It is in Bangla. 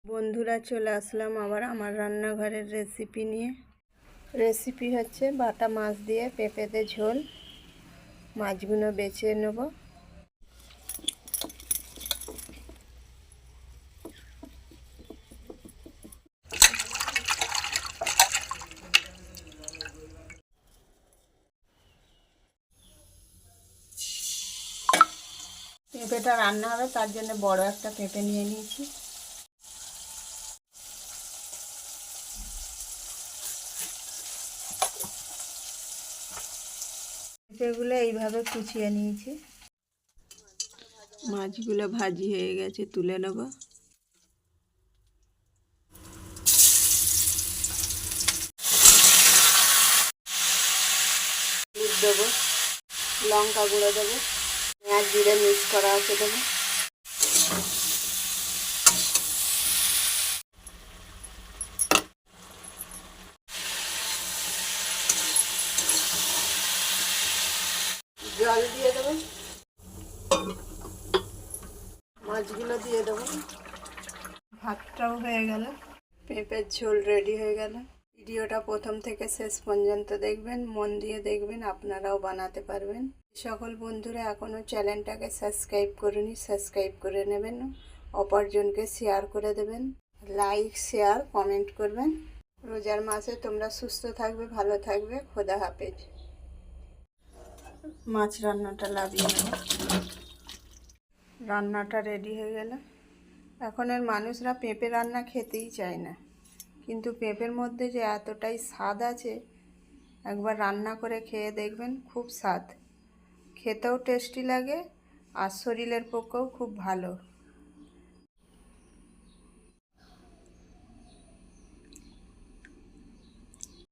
বন্ধুরা, চলে আসলাম আবার আমার রান্নাঘরের রেসিপি নিয়ে। রেসিপি হচ্ছে বাটা মাছ দিয়ে পেঁপেতে ঝোল। মাছগুলো বেছে নেব। পেঁপেটা রান্না হবে, তার জন্য বড় একটা পেঁপে নিয়ে নিয়েছি। পেঁপেগুলো এইভাবে কুচিয়ে নিয়েছি। মাছগুলো ভাজি হয়ে গেছে, তুলে নেব। হলুদ দেবো, লঙ্কা গুঁড়ো দেবো, পেঁয়াজ জিরে মিক্স করা আছে দেবো। জল দিয়ে দেবো, মাছগুলো দিয়ে দেবো। ভাতটাও হয়ে গেল, পেঁপের ঝোল রেডি হয়ে গেল। ভিডিওটা প্রথম থেকে শেষ পর্যন্ত দেখবেন, মন দিয়ে দেখবেন, আপনারাও বানাতে পারবেন। সকল বন্ধুরা এখনও চ্যানেলটাকে সাবস্ক্রাইব করেনি, সাবস্ক্রাইব করে নেবেন, অপরজনকে শেয়ার করে দেবেন, লাইক শেয়ার কমেন্ট করবেন। রোজার মাসে তোমরা সুস্থ থাকবে, ভালো থাকবে। খোদা হাফেজ। মাছ রান্নাটা লাগিয়ে নেব। রান্নাটা রেডি হয়ে গেল। এখনের মানুষরা পেঁপে রান্না খেতেই চায় না, কিন্তু পেঁপের মধ্যে যে এতটাই স্বাদ আছে, একবার রান্না করে খেয়ে দেখবেন, খুব স্বাদ, খেতেও টেস্টি লাগে আর শরীরের পক্ষেও খুব ভালো।